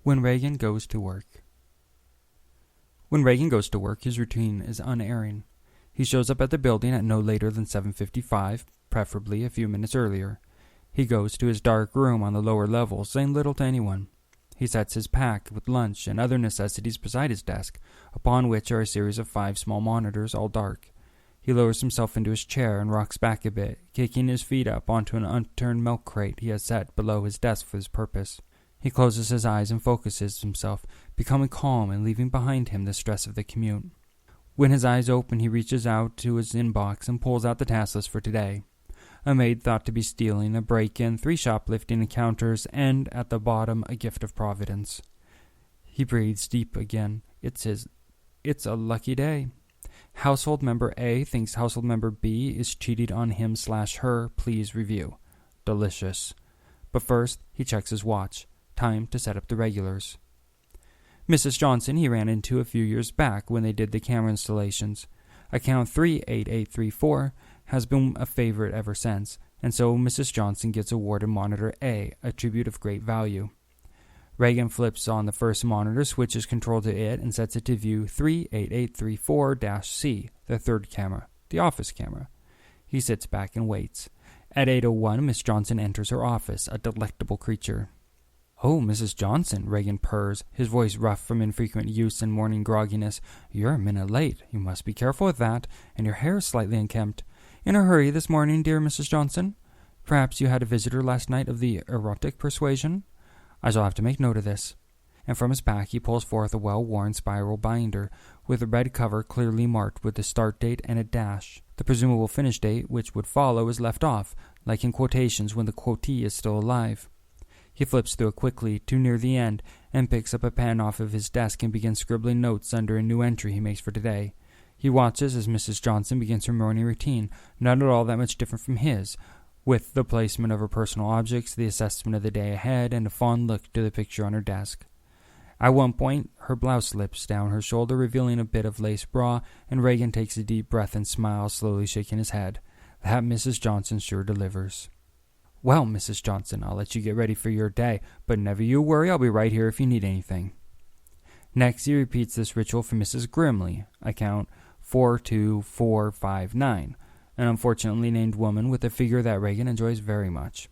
When Reagan goes to work. When Reagan goes to work, his routine is unerring. He shows up at the building at no later than 7:55, preferably a few minutes earlier. He goes to his dark room on the lower level, saying little to anyone. He sets his pack with lunch and other necessities beside his desk, upon which are a series of 5 small monitors, all dark. He lowers himself into his chair and rocks back a bit, kicking his feet up onto an unturned milk crate he has set below his desk for this purpose. He closes his eyes and focuses himself, becoming calm and leaving behind him the stress of the commute. When his eyes open, he reaches out to his inbox and pulls out the task list for today. A maid thought to be stealing, a break-in, 3 shoplifting encounters, and, at the bottom, a gift of Providence. He breathes deep again. It's a lucky day. Household member A thinks household member B is cheated on him/her. Please review. Delicious. But first, he checks his watch. Time to set up the regulars. Mrs. Johnson he ran into a few years back when they did the camera installations. Account 38834 has been a favorite ever since, and so Mrs. Johnson gets awarded monitor A, a tribute of great value. Reagan flips on the first monitor, switches control to it, and sets it to view 38834-C, the third camera, the office camera. He sits back and waits. At 8:01, Miss Johnson enters her office, a delectable creature. "Oh, Mrs. Johnson," Reagan purrs, his voice rough from infrequent use and morning grogginess. "You're a minute late. You must be careful with that, and your hair is slightly unkempt. In a hurry this morning, dear Mrs. Johnson? Perhaps you had a visitor last night of the erotic persuasion? I shall have to make note of this." And from his pack he pulls forth a well-worn spiral binder, with a red cover clearly marked with the start date and a dash. The presumable finish date, which would follow, is left off, like in quotations when the quotee is still alive. He flips through it quickly, to near the end, and picks up a pen off of his desk and begins scribbling notes under a new entry he makes for today. He watches as Mrs. Johnson begins her morning routine, not at all that much different from his, with the placement of her personal objects, the assessment of the day ahead, and a fond look to the picture on her desk. At one point, her blouse slips down her shoulder, revealing a bit of lace bra, and Reagan takes a deep breath and smiles, slowly shaking his head. That Mrs. Johnson sure delivers. "Well, Mrs. Johnson, I'll let you get ready for your day, but never you worry, I'll be right here if you need anything." Next, he repeats this ritual for Mrs. Grimley, account 42459, an unfortunately named woman with a figure that Reagan enjoys very much.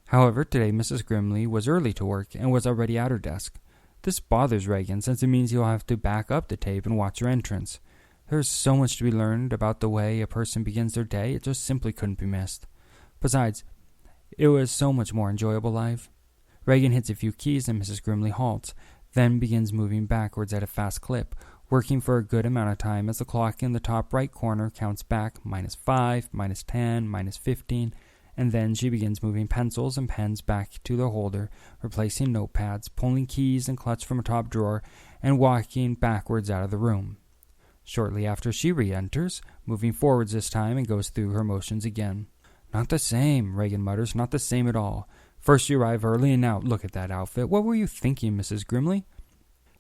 However, today Mrs. Grimley was early to work and was already at her desk. This bothers Reagan, since it means he'll have to back up the tape and watch her entrance. There's so much to be learned about the way a person begins their day, it just simply couldn't be missed. Besides, it was so much more enjoyable live. Reagan hits a few keys and Mrs. Grimley halts, then begins moving backwards at a fast clip, working for a good amount of time as the clock in the top right corner counts back -5, -10, -15, and then she begins moving pencils and pens back to their holder, replacing notepads, pulling keys and clutch from a top drawer, and walking backwards out of the room. Shortly after, she re-enters, moving forwards this time, and goes through her motions again. "Not the same," Reagan mutters, "not the same at all. First you arrive early, and now look at that outfit. What were you thinking, Mrs. Grimley?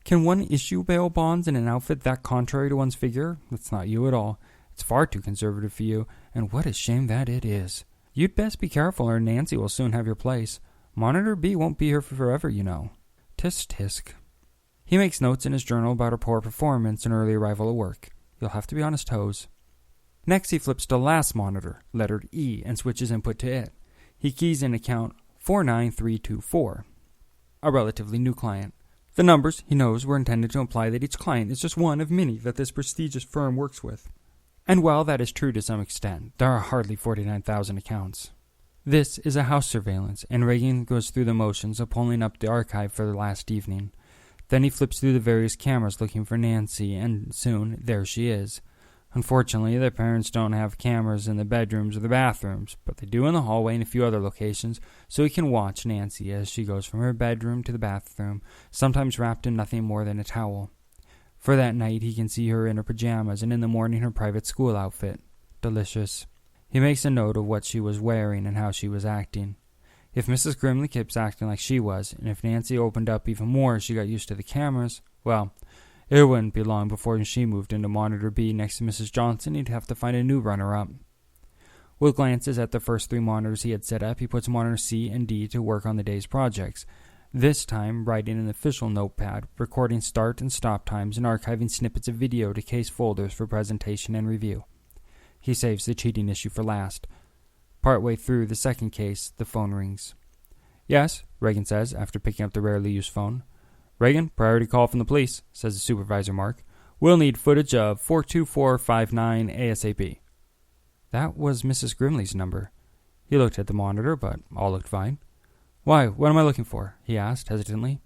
Can one issue bail bonds in an outfit that contrary to one's figure? That's not you at all. It's far too conservative for you, and what a shame that it is. You'd best be careful, or Nancy will soon have your place. Monitor B won't be here forever, you know." Tisk tisk. He makes notes in his journal about her poor performance and early arrival at work. You'll have to be on his toes. Next, he flips to the last monitor, lettered E, and switches input to it. He keys in account 49324, a relatively new client. The numbers, he knows, were intended to imply that each client is just one of many that this prestigious firm works with. And while that is true to some extent, there are hardly 49,000 accounts. This is a house surveillance, and Reagan goes through the motions of pulling up the archive for the last evening. Then he flips through the various cameras looking for Nancy, and soon there she is. Unfortunately, their parents don't have cameras in the bedrooms or the bathrooms, but they do in the hallway and a few other locations, so he can watch Nancy as she goes from her bedroom to the bathroom, sometimes wrapped in nothing more than a towel. For that night, he can see her in her pajamas, and in the morning her private school outfit. Delicious. He makes a note of what she was wearing and how she was acting. If Mrs. Grimley keeps acting like she was, and if Nancy opened up even more as she got used to the cameras, well, it wouldn't be long before she moved into Monitor B next to Mrs. Johnson. He'd have to find a new runner-up. With glances at the first 3 monitors he had set up, he puts Monitor C and D to work on the day's projects. this time writing an official notepad, recording start and stop times and archiving snippets of video to case folders for presentation and review. He saves the cheating issue for last. Partway through the second case, the phone rings. "Yes," Reagan says, after picking up the rarely used phone. "Reagan, priority call from the police," says the supervisor, Mark. "We'll need footage of 42459 ASAP. That was Mrs. Grimley's number. He looked at the monitor, but all looked fine. "Why, what am I looking for?" he asked, hesitantly.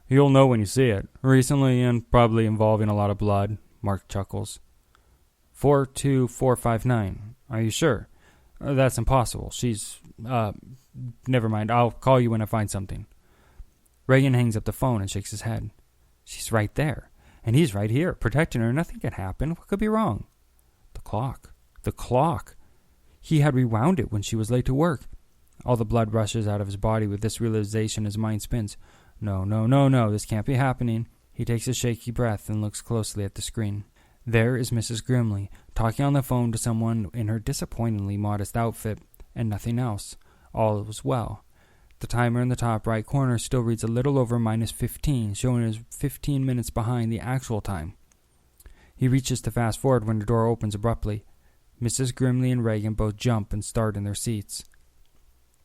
"You'll know when you see it. Recently and probably involving a lot of blood," Mark chuckles. 42459. Are you sure? That's impossible. She's, never mind. I'll call you when I find something. Reagan hangs up the phone and shakes his head. She's right there. And he's right here, protecting her. Nothing can happen. What could be wrong? The clock. The clock. He had rewound it when she was late to work. All the blood rushes out of his body with this realization. His mind spins. No, this can't be happening. He takes a shaky breath and looks closely at the screen. There is Mrs. Grimley, talking on the phone to someone in her disappointingly modest outfit, and nothing else. All was well. The timer in the top right corner still reads a little over -15, showing us 15 minutes behind the actual time. He reaches to fast forward when the door opens abruptly. Mrs. Grimley and Reagan both jump and start in their seats.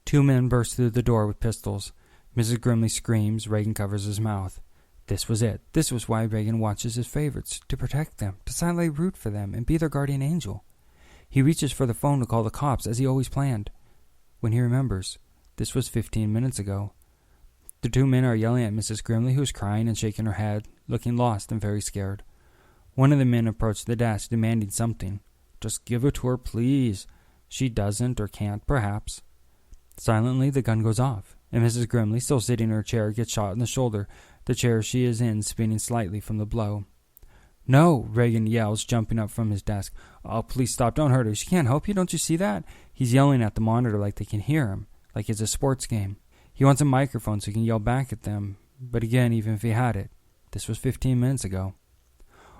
Two men burst through the door with pistols. Mrs. Grimley screams. Reagan covers his mouth. This was it. This was why Reagan watches his favorites, to protect them, to silently root for them, and be their guardian angel. He reaches for the phone to call the cops, as he always planned. When he remembers, this was 15 minutes ago. The two men are yelling at Mrs. Grimley, who is crying and shaking her head, looking lost and very scared. One of the men approached the desk, demanding something. Just give it to her, please. She doesn't or can't, perhaps. Silently, the gun goes off, and Mrs. Grimley, still sitting in her chair, gets shot in the shoulder, the chair she is in spinning slightly from the blow. "No!" Reagan yells, jumping up from his desk. "Oh, please stop. Don't hurt her. She can't help you. Don't you see that?" He's yelling at the monitor like they can hear him, like it's a sports game. He wants a microphone so he can yell back at them. But again, even if he had it, this was 15 minutes ago.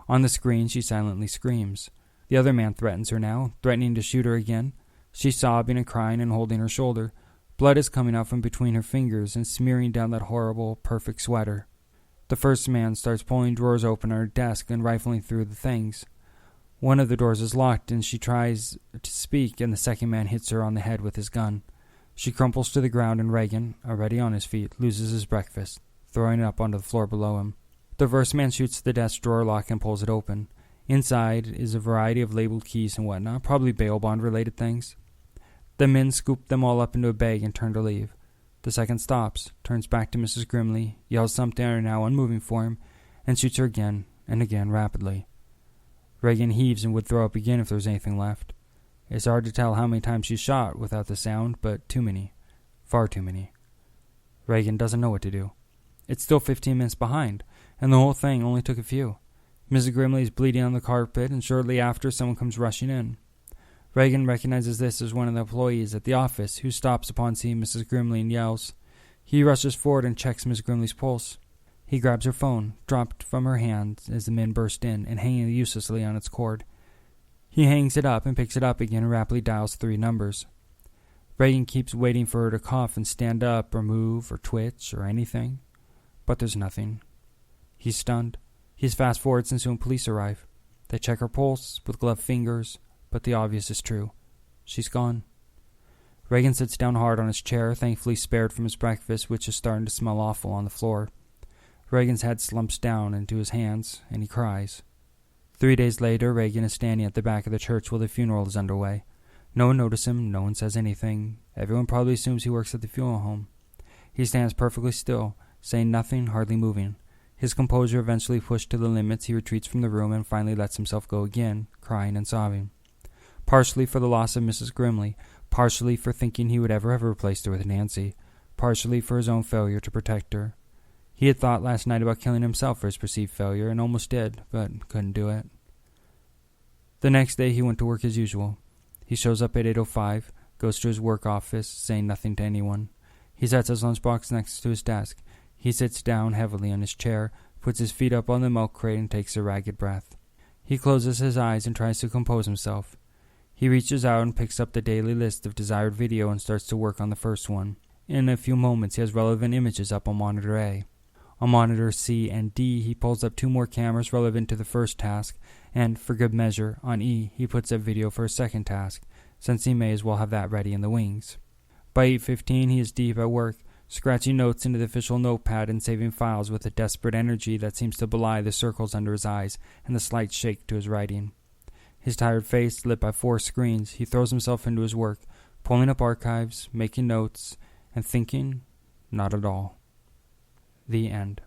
On the screen, she silently screams. The other man threatens her now, threatening to shoot her again. She's sobbing and crying and holding her shoulder. Blood is coming out from between her fingers and smearing down that horrible, perfect sweater. The first man starts pulling drawers open on her desk and rifling through the things. One of the doors is locked and she tries to speak, and the second man hits her on the head with his gun. She crumples to the ground, and Reagan, already on his feet, loses his breakfast, throwing it up onto the floor below him. The first man shoots the desk drawer lock and pulls it open. Inside is a variety of labeled keys and whatnot, probably bail bond-related things. The men scoop them all up into a bag and turn to leave. The second stops, turns back to Mrs. Grimley, yells something at her now unmoving form, and shoots her again and again rapidly. Reagan heaves and would throw up again if there was anything left. It's hard to tell how many times she's shot without the sound, but too many. Far too many. Reagan doesn't know what to do. It's still 15 minutes behind, and the whole thing only took a few. Mrs. Grimley is bleeding on the carpet, and shortly after, someone comes rushing in. Reagan recognizes this as one of the employees at the office, who stops upon seeing Mrs. Grimley and yells. He rushes forward and checks Miss Grimley's pulse. He grabs her phone, dropped from her hand as the men burst in, and hanging uselessly on its cord. He hangs it up and picks it up again and rapidly dials 3 numbers. Reagan keeps waiting for her to cough and stand up or move or twitch or anything, but there's nothing. He's stunned. He's fast-forwarded since when police arrive. They check her pulse with gloved fingers, but the obvious is true. She's gone. Reagan sits down hard on his chair, thankfully spared from his breakfast, which is starting to smell awful on the floor. Reagan's head slumps down into his hands, and he cries. 3 days later, Reagan is standing at the back of the church while the funeral is underway. No one notices him, no one says anything. Everyone probably assumes he works at the funeral home. He stands perfectly still, saying nothing, hardly moving. His composure eventually pushed to the limits, he retreats from the room and finally lets himself go again, crying and sobbing. Partially for the loss of Mrs. Grimley, partially for thinking he would ever have replaced her with Nancy, partially for his own failure to protect her. He had thought last night about killing himself for his perceived failure, and almost did, but couldn't do it. The next day he went to work as usual. He shows up at 8:05, goes to his work office, saying nothing to anyone. He sets his lunchbox next to his desk. He sits down heavily on his chair, puts his feet up on the milk crate, and takes a ragged breath. He closes his eyes and tries to compose himself. He reaches out and picks up the daily list of desired video and starts to work on the first one. In a few moments, he has relevant images up on monitor A. On monitor C and D, he pulls up 2 more cameras relevant to the first task, and, for good measure, on E, he puts up video for a second task, since he may as well have that ready in the wings. By 8:15, he is deep at work, scratching notes into the official notepad and saving files with a desperate energy that seems to belie the circles under his eyes and the slight shake to his writing. His tired face lit by 4 screens, he throws himself into his work, pulling up archives, making notes, and thinking not at all. The end.